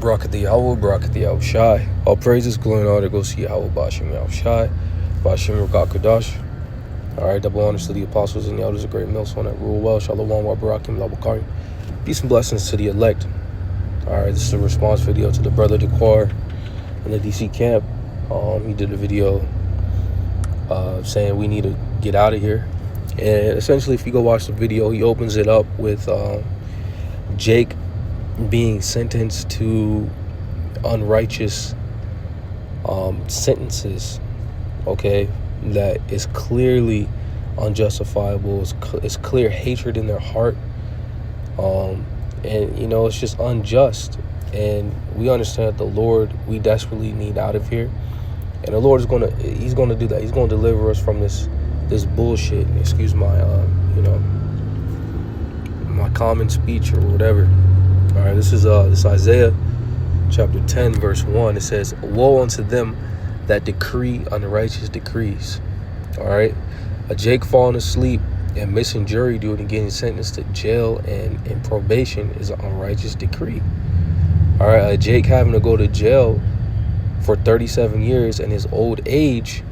Barak the Yahweh, Barak the Yahweh Shai. All praises, glory, and honor goes to Yahweh, Bashem Yahweh Shai, Bashem Rukat Kadash. Alright, double honors to the apostles and the elders of great millstone that rule well. Shalom, wa Barakim, Labakari. Peace and blessings to the elect. Alright, this is a response video to the brother Dequar in the DC camp. He did a video saying we need to get out of here. And essentially, if you go watch the video, he opens it up with Jake being sentenced to unrighteous sentences, okay, that is clearly unjustifiable. It's clear hatred in their heart, and you know, it's just unjust. And we understand that the Lord, we desperately need out of here, and the Lord is he's gonna do that. He's gonna deliver us from this bullshit. Excuse my my common speech or whatever. All right, this is Isaiah chapter 10 verse 1. It says, woe unto them that decree unrighteous decrees. All right, a Jake falling asleep and missing jury duty, getting sentenced to jail and probation is an unrighteous decree. All right, a Jake having to go to jail for 37 years in his old age,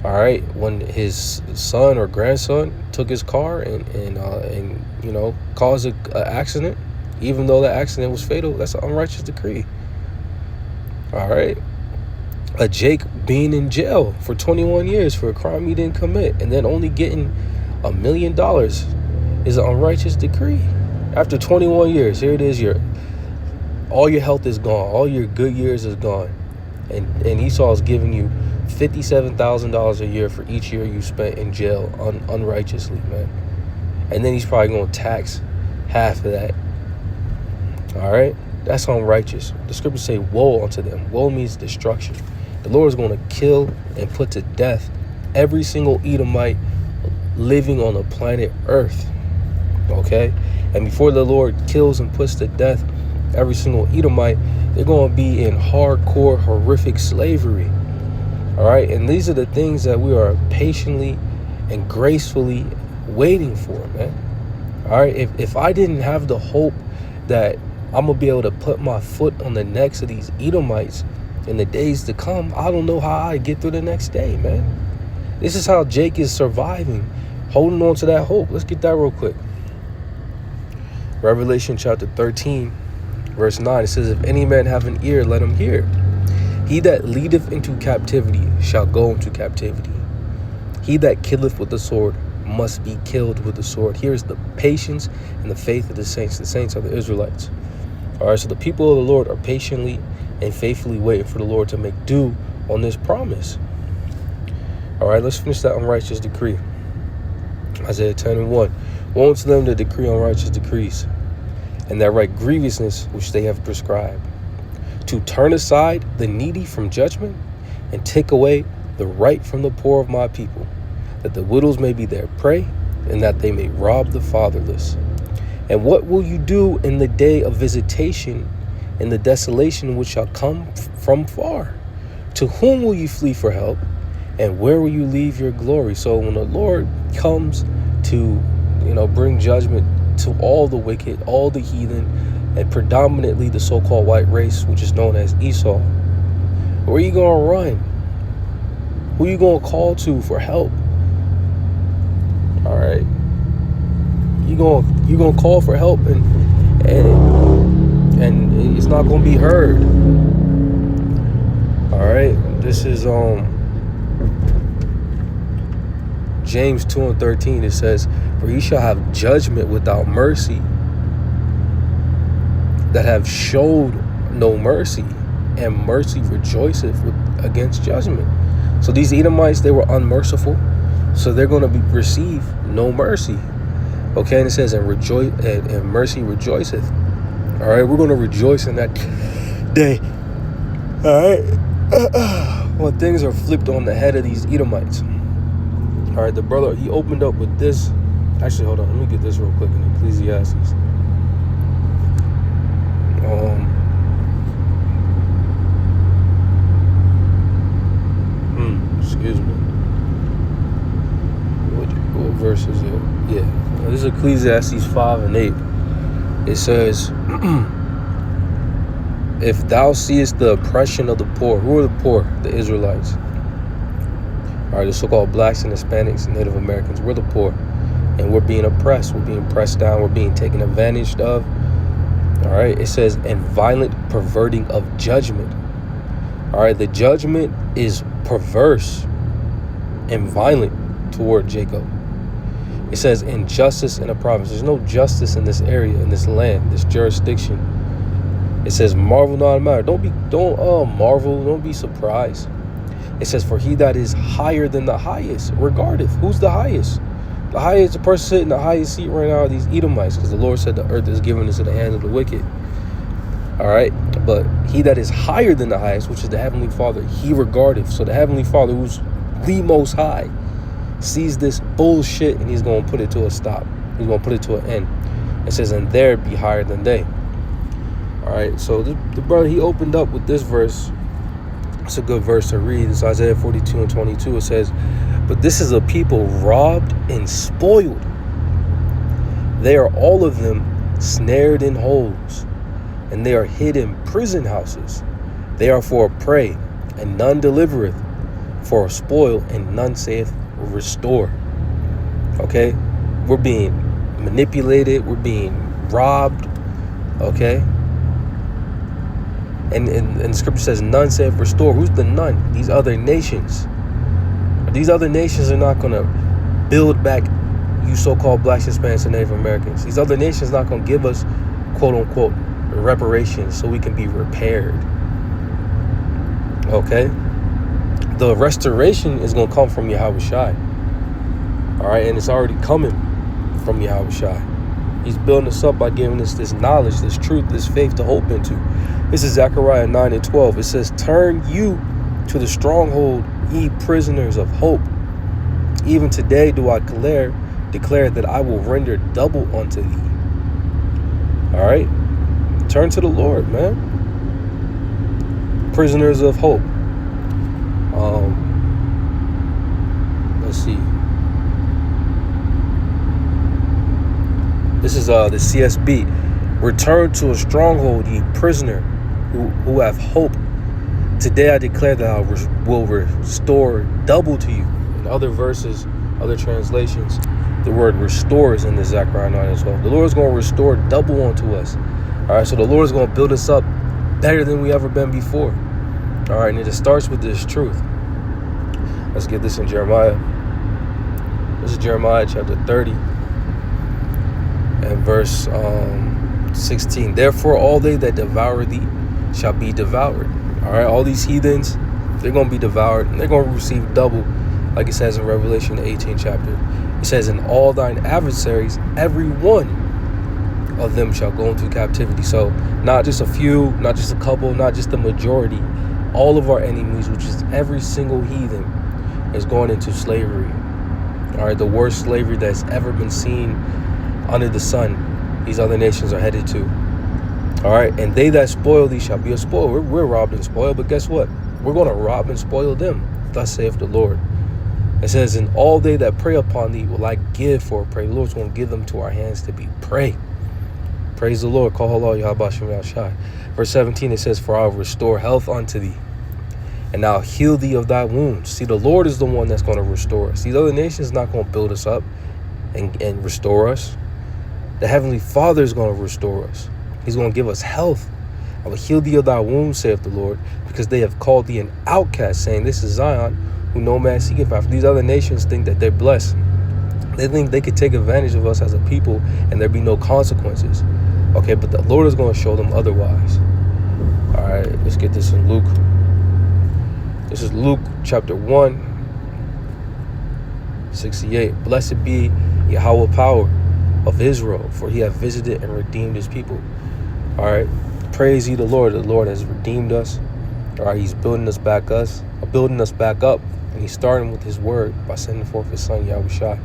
all right, when his son or grandson took his car and you know, caused an accident, even though that accident was fatal, that's an unrighteous decree. All right, a Jake being in jail for 21 years for a crime he didn't commit and then only getting $1 million is an unrighteous decree. After 21 years, here it is, all your health is gone, all your good years is gone, and Esau is giving you $57,000 a year for each year you spent in jail unrighteously, man. And then he's probably going to tax half of that. All right, that's unrighteous. The scriptures say woe unto them. Woe means destruction. The Lord is going to kill and put to death every single Edomite living on the planet Earth. Okay, and before the Lord kills and puts to death every single Edomite, they're going to be in hardcore, horrific slavery. All right, and these are the things that we are patiently and gracefully waiting for, man. All right, if I didn't have the hope that I'm gonna be able to put my foot on the necks of these Edomites in the days to come, I don't know how I get through the next day, man. This is how Jake is surviving, holding on to that hope. Let's get that real quick. Revelation chapter 13 verse 9, it says, if any man have an ear, let him hear. He that leadeth into captivity shall go into captivity. He that killeth with the sword must be killed with the sword. Here's the patience and the faith of the saints. The saints are the Israelites. All right, so the people of the Lord are patiently and faithfully waiting for the Lord to make due on this promise. All right, let's finish that unrighteous decree. Isaiah 10 and 1. Woe unto them that decree unrighteous decrees, and that write grievousness which they have prescribed, to turn aside the needy from judgment, and take away the right from the poor of my people, that the widows may be their prey, and that they may rob the fatherless. And what will you do in the day of visitation, in the desolation which shall come from far? To whom will you flee for help, and where will you leave your glory? So when the Lord comes to, you know, bring judgment to all the wicked, all the heathen, and predominantly the so-called white race, which is known as Esau, where are you going to run? Who are you going to call to for help? All right, you gonna call for help, and it's not gonna be heard. All right, this is James 2 and 13. It says, for he shall have judgment without mercy, that have showed no mercy, and mercy rejoiceth against judgment. So these Edomites, they were unmerciful, so they're going to receive no mercy. Okay, and it says, and rejoice, and mercy rejoiceth. All right, we're going to rejoice in that day. All right, when things are flipped on the head of these Edomites. All right, the brother, he opened up with this. Actually, hold on, let me get this real quick in Ecclesiastes. Excuse me. What verse is it? Yeah, this is Ecclesiastes 5 and 8. It says, if thou seest the oppression of the poor. Who are the poor? The Israelites. All right, the so-called blacks and Hispanics and Native Americans. We're the poor, and we're being oppressed. We're being pressed down. We're being taken advantage of. All right, it says, and violent perverting of judgment. All right, the judgment is perverse and violent toward Jacob. It says injustice in a province. There's no justice in this area, in this land, this jurisdiction. It says marvel not matter. Don't marvel. Don't be surprised. It says for he that is higher than the highest regardeth. Who's the highest? The highest, the person sitting in the highest seat right now are these Edomites, because the Lord said the earth is given into the hand of the wicked. All right, but he that is higher than the highest, which is the Heavenly Father, he regardeth. So the Heavenly Father, who's the most high, sees this bullshit, and he's going to put it to a stop. He's going to put it to an end. It says, and there be higher than they. All right, so the brother, he opened up with this verse. It's a good verse to read. It's Isaiah 42 and 22. It says, but this is a people robbed and spoiled. They are all of them snared in holes, and they are hid in prison houses. They are for a prey, and none delivereth, for a spoil, and none saith restore. Okay, we're being manipulated, we're being robbed. Okay, and the scripture says none saith restore. Who's the none? These other nations. These other nations are not going to build back you so-called blacks, Hispanics, and Native Americans. These other nations are not going to give us quote unquote reparations so we can be repaired. Okay, the restoration is going to come from Yahweh Shai. All right, and it's already coming from Yahweh Shai. He's building us up by giving us this knowledge, this truth, this faith to hope into. This is Zechariah 9 and 12. It says, turn you to the stronghold, ye prisoners of hope. Even today do I declare that I will render double unto thee. All right, turn to the Lord, man. Prisoners of hope. Let's see. This is the CSB. Return to a stronghold, ye prisoner who have hope. Today I declare that I will restore double to you. In other verses, other translations, the word restore is in the Zechariah 9 as well. The Lord is going to restore double unto us. All right, so the Lord is going to build us up better than we ever been before. All right, and it starts with this truth. Let's get this in Jeremiah. This is Jeremiah chapter 30 and verse 16. Therefore all they that devour thee shall be devoured. All right, all these heathens, they're going to be devoured, and they're going to receive double, like it says in Revelation 18 chapter. It says, and all thine adversaries, every one of them shall go into captivity. So not just a few, not just a couple, not just the majority. All of our enemies, which is every single heathen, is going into slavery. All right, the worst slavery that's ever been seen under the sun. These other nations are headed to. All right, and they that spoil thee shall be a spoil. We're robbed and spoiled, but guess what? We're going to rob and spoil them. Thus saith the Lord. It says, and all they that prey upon thee will I give for a prey. The Lord's going to give them to our hands to be prey. Praise the Lord. Call Allah Yahweh Shem Yahshai. Verse 17, it says, for I will restore health unto thee, and I'll heal thee of thy wounds. See, the Lord is the one that's going to restore us. These other nations not going to build us up and restore us. The Heavenly Father is going to restore us. He's going to give us health. I will heal thee of thy wounds, saith the Lord, because they have called thee an outcast, saying, this is Zion, who no man seeketh after. These other nations think that they're blessed. They think they could take advantage of us as a people and there be no consequences. Okay, but the Lord is going to show them otherwise. All right, let's get this in Luke. This is Luke chapter 1, 68. Blessed be Yahweh power of Israel, for he hath visited and redeemed his people. All right, praise ye the Lord. The Lord has redeemed us. All right, he's building us back up, and he's starting with his word by sending forth his son Yahweh Shai.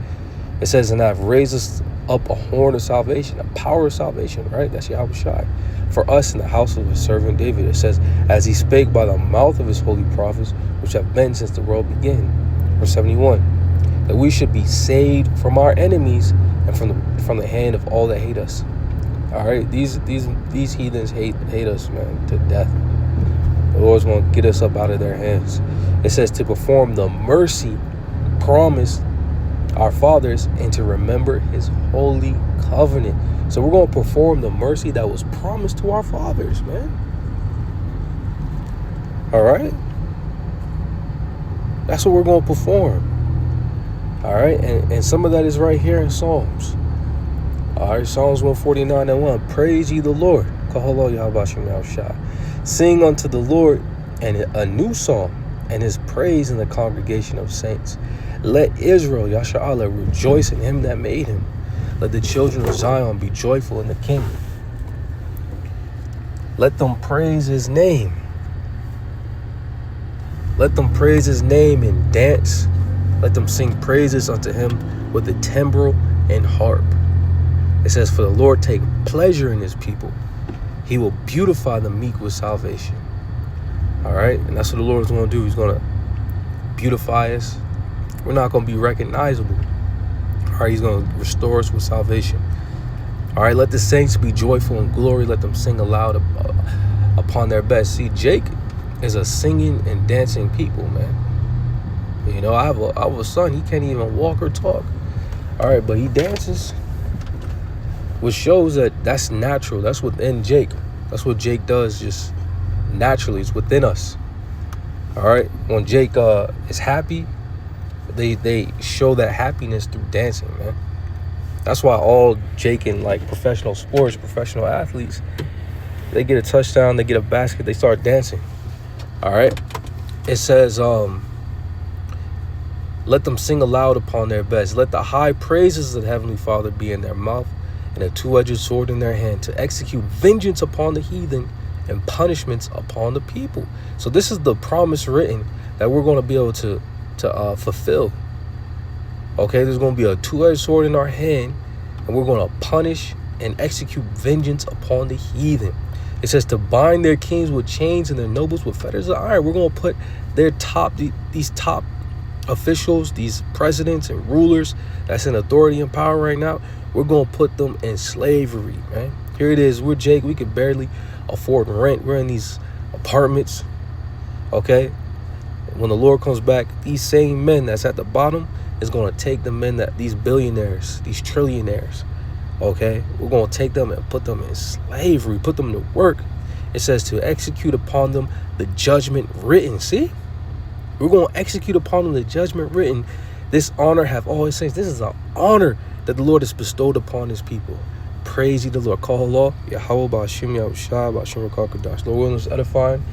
It says, and I have raised us up a horn of salvation, a power of salvation, right? That's Yahweh Shai. For us in the house of his servant David. It says, as he spake by the mouth of his holy prophets, which have been since the world began. Verse 71, that we should be saved from our enemies and from the hand of all that hate us. All right, these heathens hate us, man, to death. The Lord's going to get us up out of their hands. It says to perform the mercy promised our fathers and to remember his holy covenant. So we're going to perform the mercy that was promised to our fathers, man. All right? That's what we're going to perform. All right? And some of that is right here in Psalms. All right, Psalms 149:1. Praise ye the Lord. Sing unto the Lord and a new song, and his praise in the congregation of saints. Let Israel, Yasha'Allah, rejoice in him that made him. Let the children of Zion be joyful in the King. Let them praise his name. Let them praise his name and dance. Let them sing praises unto him with the timbrel and harp. It says, for the Lord take pleasure in his people. He will beautify the meek with salvation. All right? And that's what the Lord is going to do. He's going to beautify us. We're not going to be recognizable. All right? He's going to restore us with salvation. All right? Let the saints be joyful in glory. Let them sing aloud upon their best. See, Jake is a singing and dancing people, man. You know, I have a son. He can't even walk or talk. All right? But he dances. Which shows that that's natural. That's within Jake. That's what Jake does just naturally. It's within us. All right? When Jake is happy, they show that happiness through dancing, man. That's why all Jake in like professional sports, professional athletes, they get a touchdown, they get a basket, they start dancing. All right? It says, let them sing aloud upon their best. Let the high praises of the Heavenly Father be in their mouth, and a two-edged sword in their hand, to execute vengeance upon the heathen and punishments upon the people. So this is the promise written that we're going to be able to fulfill. Okay, there's going to be a two-edged sword in our hand, and we're going to punish and execute vengeance upon the heathen. It says to bind their kings with chains and their nobles with fetters of iron. We're going to put these top officials, these presidents and rulers that's in authority and power right now, we're going to put them in slavery, man. Here it is. We're Jake. We could barely afford rent. We're in these apartments, okay? When the Lord comes back, these same men that's at the bottom is going to take the men these billionaires, these trillionaires, okay? We're going to take them and put them in slavery, put them to work. It says to execute upon them the judgment written. See? We're going to execute upon them the judgment written. This honor have always saints. This is an honor that the Lord has bestowed upon his people. Praise ye the Lord. Call Allah. Yahweh Ba'ashim Yahushua Ba'ashim Rakakadash. Lord willing is edifying.